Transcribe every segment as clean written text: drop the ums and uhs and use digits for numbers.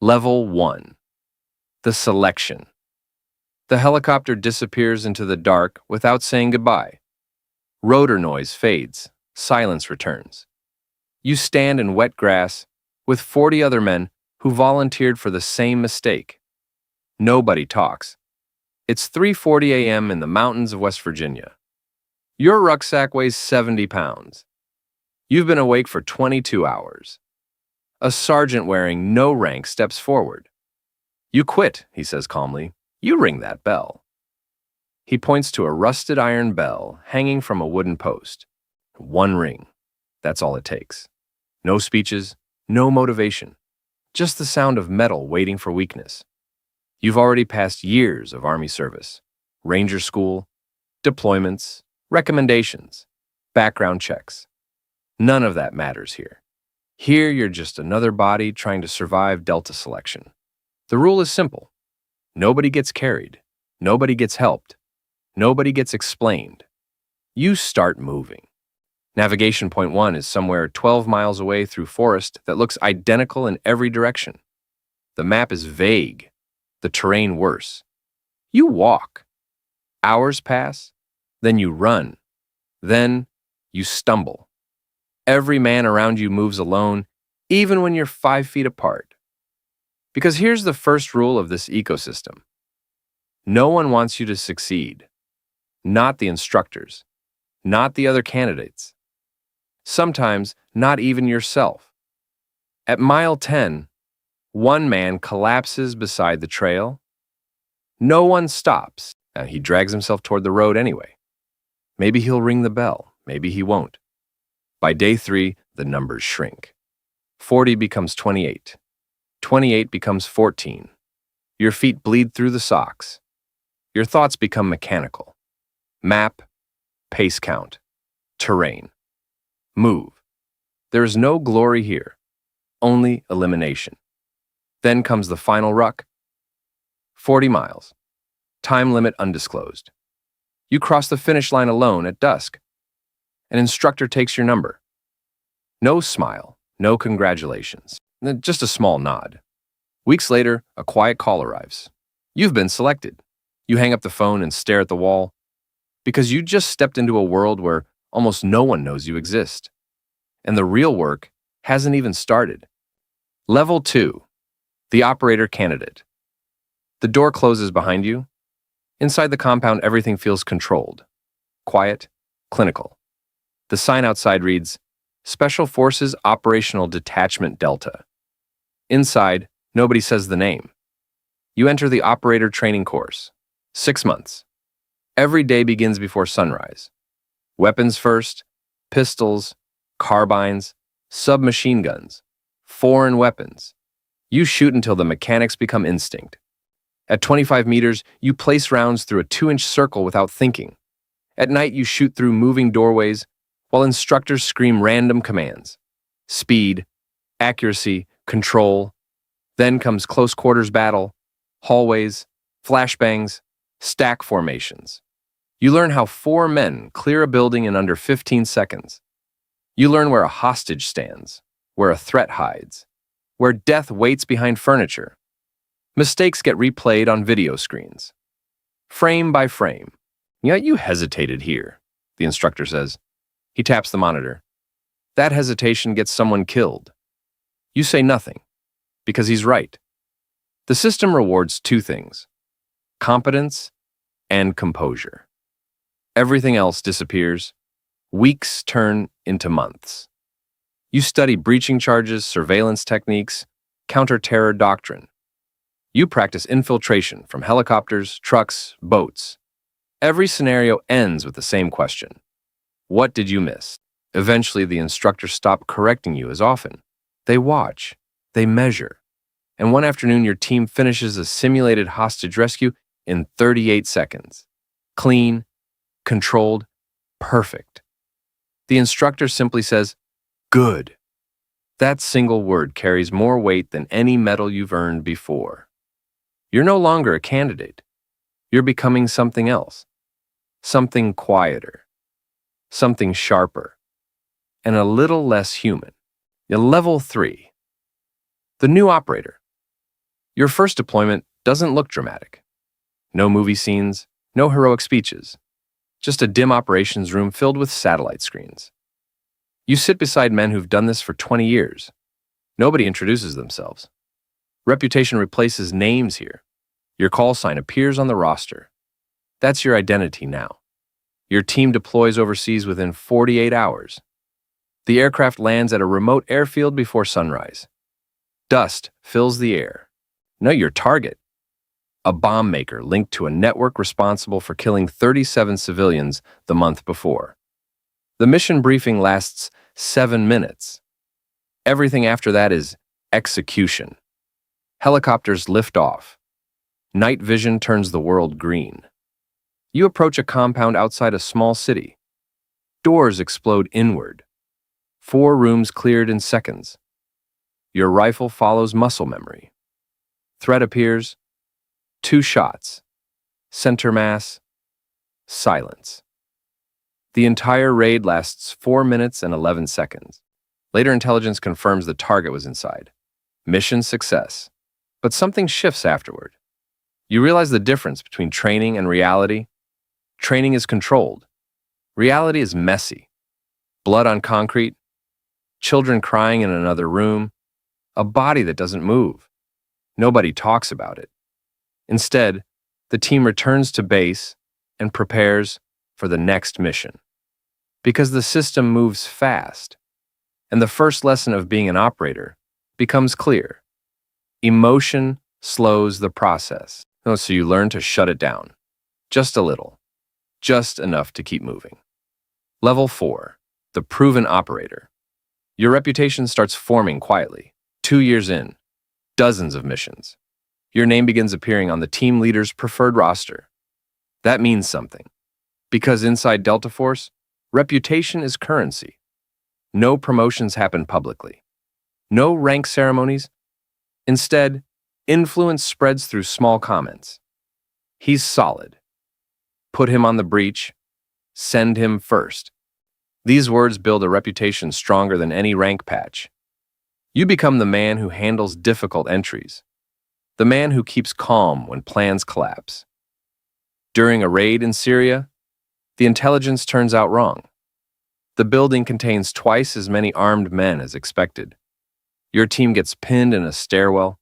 Level 1. The selection. The helicopter disappears into the dark without saying goodbye. Rotor noise fades. Silence returns. You stand in wet grass with 40 other men who volunteered for the same mistake. Nobody talks. It's 3:40 a.m. in the mountains of West Virginia. Your rucksack weighs 70 pounds. You've been awake for 22 hours. A sergeant wearing no rank steps forward. "You quit," he says calmly. "You ring that bell." He points to a rusted iron bell hanging from a wooden post. One ring. That's all it takes. No speeches, no motivation. Just the sound of metal waiting for weakness. You've already passed years of Army service, Ranger school, deployments, recommendations, background checks. None of that matters here. Here you're just another body trying to survive Delta selection. The rule is simple. Nobody gets carried. Nobody gets helped. Nobody gets explained. You start moving. Navigation point 1 is somewhere 12 miles away through forest that looks identical in every direction. The map is vague, the terrain worse. You walk. Hours pass, then you run, then you stumble. Every man around you moves alone, even when you're 5 feet apart. Because here's the first rule of this ecosystem. No one wants you to succeed. Not the instructors. Not the other candidates. Sometimes not even yourself. At mile 10, one man collapses beside the trail. No one stops, and he drags himself toward the road anyway. Maybe he'll ring the bell, maybe he won't. By day 3, the numbers shrink. 40 becomes 28. 28 becomes 14. Your feet bleed through the socks. Your thoughts become mechanical. Map, pace count, terrain. Move. There is no glory here, only elimination. Then comes the final ruck. 40 miles. Time limit undisclosed. You cross the finish line alone at dusk. An instructor takes your number. No smile, no congratulations, just a small nod. Weeks later, a quiet call arrives. You've been selected. You hang up the phone and stare at the wall because you just stepped into a world where almost no one knows you exist. And the real work hasn't even started. Level 2. The operator candidate. The door closes behind you. Inside the compound, everything feels controlled, quiet, clinical. The sign outside reads, Special Forces Operational Detachment Delta. Inside, nobody says the name. You enter the operator training course. 6 months. Every day begins before sunrise. Weapons first, pistols, carbines, submachine guns, foreign weapons. You shoot until the mechanics become instinct. At 25 meters, you place rounds through a 2-inch circle without thinking. At night, you shoot through moving doorways while instructors scream random commands. Speed, accuracy, control. Then comes close quarters battle, hallways, flashbangs, stack formations. You learn how 4 men clear a building in under 15 seconds. You learn where a hostage stands, where a threat hides, where death waits behind furniture. Mistakes get replayed on video screens. Frame by frame. Yet you hesitated here, the instructor says. He taps the monitor. That hesitation gets someone killed. You say nothing, because he's right. The system rewards 2 things: competence and composure. Everything else disappears. Weeks turn into months. You study breaching charges, surveillance techniques, counter-terror doctrine. You practice infiltration from helicopters, trucks, boats. Every scenario ends with the same question. What did you miss? Eventually, the instructors stop correcting you as often. They watch. They measure. And one afternoon, your team finishes a simulated hostage rescue in 38 seconds. Clean, controlled, perfect. The instructor simply says, "Good." That single word carries more weight than any medal you've earned before. You're no longer a candidate. You're becoming something else. Something quieter. Something sharper. And a little less human. Level 3. The new operator. Your first deployment doesn't look dramatic. No movie scenes, no heroic speeches, just a dim operations room filled with satellite screens. You sit beside men who've done this for 20 years. Nobody introduces themselves. Reputation replaces names here. Your call sign appears on the roster. That's your identity now. Your team deploys overseas within 48 hours. The aircraft lands at a remote airfield before sunrise. Dust fills the air. Know your target. A bomb maker linked to a network responsible for killing 37 civilians the month before. The mission briefing lasts 7 minutes. Everything after that is execution. Helicopters lift off. Night vision turns the world green. You approach a compound outside a small city. Doors explode inward. 4 rooms cleared in seconds. Your rifle follows muscle memory. Threat appears. 2 shots. Center mass. Silence. The entire raid lasts 4 minutes and 11 seconds. Later intelligence confirms the target was inside. Mission success. But something shifts afterward. You realize the difference between training and reality. Training is controlled. Reality is messy. Blood on concrete. Children crying in another room. A body that doesn't move. Nobody talks about it. Instead, the team returns to base and prepares for the next mission. Because the system moves fast, and the first lesson of being an operator becomes clear. Emotion slows the process. So you learn to shut it down. Just a little. Just enough to keep moving. Level 4. The proven operator. Your reputation starts forming quietly. 2 years in. Dozens of missions. Your name begins appearing on the team leader's preferred roster. That means something. Because inside Delta Force, reputation is currency. No promotions happen publicly. No rank ceremonies. Instead, influence spreads through small comments. He's solid. Put him on the breach. Send him first. These words build a reputation stronger than any rank patch. You become the man who handles difficult entries. The man who keeps calm when plans collapse. During a raid in Syria, the intelligence turns out wrong. The building contains twice as many armed men as expected. Your team gets pinned in a stairwell.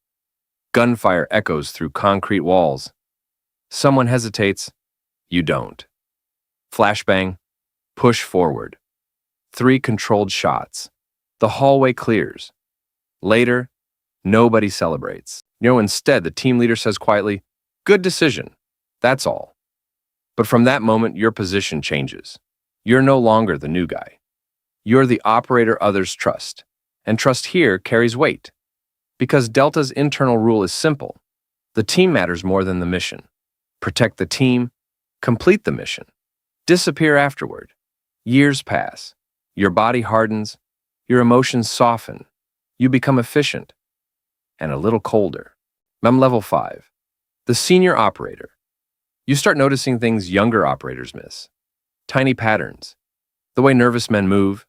Gunfire echoes through concrete walls. Someone hesitates. You don't. Flashbang. Push forward. 3 controlled shots. The hallway clears. Later, nobody celebrates. Instead, the team leader says quietly, "Good decision." That's all. But from that moment, your position changes. You're no longer the new guy. You're the operator others trust. And trust here carries weight. Because Delta's internal rule is simple. The team matters more than the mission. Protect the team. Complete the mission. Disappear afterward. Years pass. Your body hardens. Your emotions soften. You become efficient. And a little colder. Level 5. The senior operator. You start noticing things younger operators miss. Tiny patterns. The way nervous men move.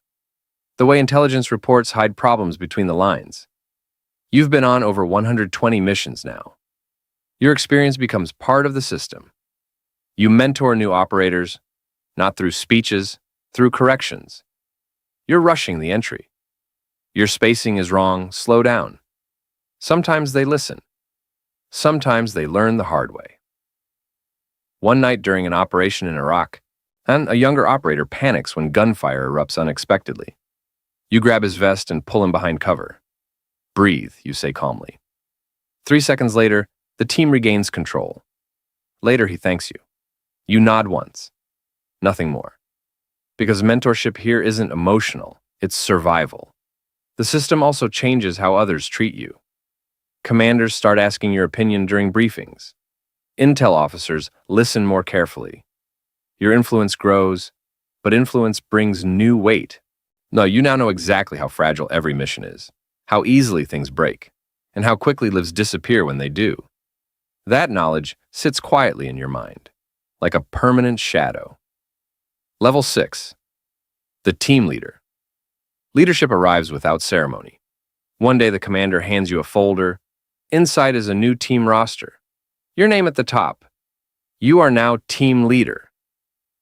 The way intelligence reports hide problems between the lines. You've been on over 120 missions now. Your experience becomes part of the system. You mentor new operators, not through speeches, through corrections. You're rushing the entry. Your spacing is wrong, slow down. Sometimes they listen. Sometimes they learn the hard way. One night during an operation in Iraq, a younger operator panics when gunfire erupts unexpectedly. You grab his vest and pull him behind cover. Breathe, you say calmly. 3 seconds later, the team regains control. Later, he thanks you. You nod once. Nothing more. Because mentorship here isn't emotional, it's survival. The system also changes how others treat you. Commanders start asking your opinion during briefings. Intel officers listen more carefully. Your influence grows, but influence brings new weight. No, you now know exactly how fragile every mission is, how easily things break, and how quickly lives disappear when they do. That knowledge sits quietly in your mind, like a permanent shadow. Level 6. The team leader. Leadership arrives without ceremony. One day the commander hands you a folder. Inside is a new team roster. Your name at the top. You are now team leader.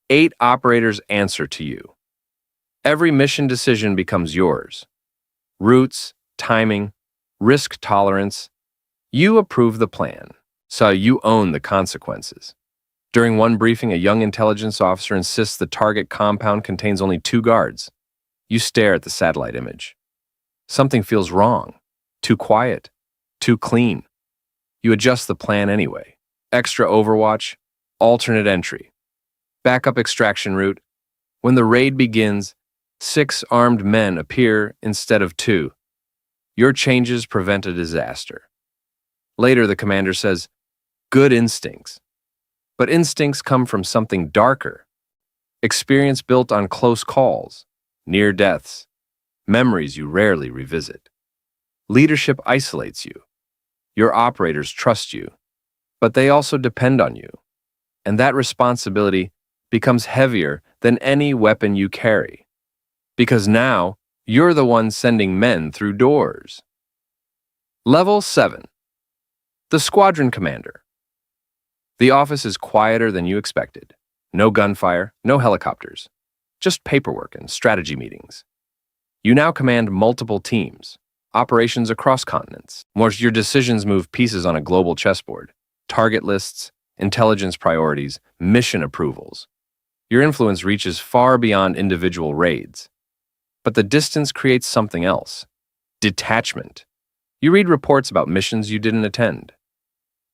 8 operators answer to you. Every mission decision becomes yours. Routes, timing, risk tolerance. You approve the plan, so you own the consequences. During one briefing, a young intelligence officer insists the target compound contains only 2 guards. You stare at the satellite image. Something feels wrong. Too quiet. Too clean. You adjust the plan anyway. Extra overwatch. Alternate entry. Backup extraction route. When the raid begins, 6 armed men appear instead of 2. Your changes prevent a disaster. Later, the commander says, "Good instincts." But instincts come from something darker. Experience built on close calls, near deaths, memories you rarely revisit. Leadership isolates you. Your operators trust you, but they also depend on you. And that responsibility becomes heavier than any weapon you carry. Because now, you're the one sending men through doors. Level 7. The Squadron Commander. The office is quieter than you expected. No gunfire, no helicopters. Just paperwork and strategy meetings. You now command multiple teams, operations across continents. Your decisions move pieces on a global chessboard. Target lists, intelligence priorities, mission approvals. Your influence reaches far beyond individual raids. But the distance creates something else. Detachment. You read reports about missions you didn't attend.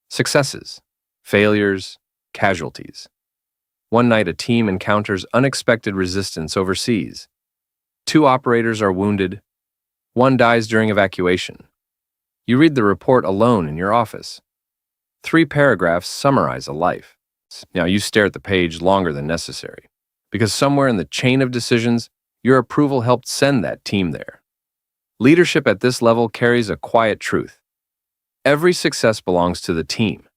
Successes, failures, casualties. One night, a team encounters unexpected resistance overseas. 2 operators are wounded. 1 dies during evacuation. You read the report alone in your office. 3 paragraphs summarize a life. Now you stare at the page longer than necessary, because somewhere in the chain of decisions, your approval helped send that team there. Leadership at this level carries a quiet truth. Every success belongs to the team.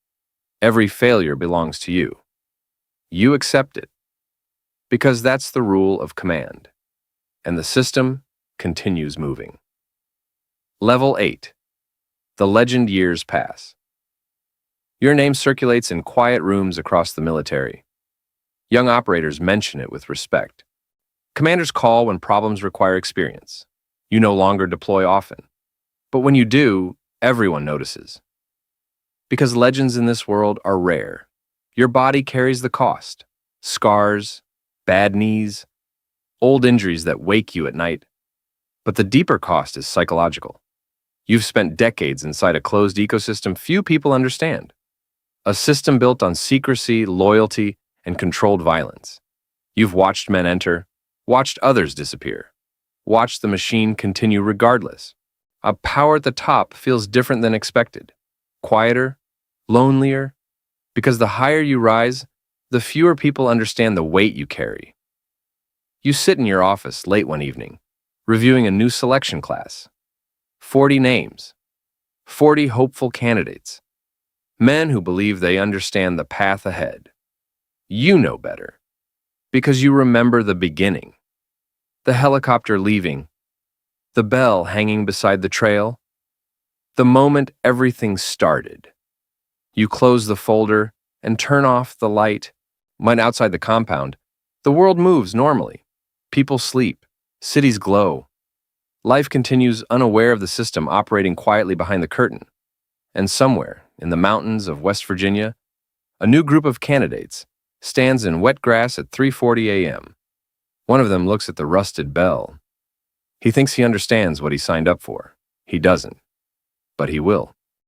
Every failure belongs to you. You accept it, because that's the rule of command. And the system continues moving. Level 8. The legend years pass. Your name circulates in quiet rooms across the military. Young operators mention it with respect. Commanders call when problems require experience. You no longer deploy often. But when you do, everyone notices. Because legends in this world are rare. Your body carries the cost. Scars, bad knees, old injuries that wake you at night. But the deeper cost is psychological. You've spent decades inside a closed ecosystem few people understand. A system built on secrecy, loyalty, and controlled violence. You've watched men enter, watched others disappear, watched the machine continue regardless. A power at the top feels different than expected. Quieter, lonelier, because the higher you rise, the fewer people understand the weight you carry. You sit in your office late one evening, reviewing a new selection class. 40 names, 40 hopeful candidates, men who believe they understand the path ahead. You know better, because you remember the beginning. The helicopter leaving, the bell hanging beside the trail, the moment everything started. You close the folder and turn off the light. When outside the compound, the world moves normally. People sleep, cities glow. Life continues unaware of the system operating quietly behind the curtain. And somewhere, in the mountains of West Virginia, a new group of candidates stands in wet grass at 3:40 a.m. One of them looks at the rusted bell. He thinks he understands what he signed up for. He doesn't, but he will.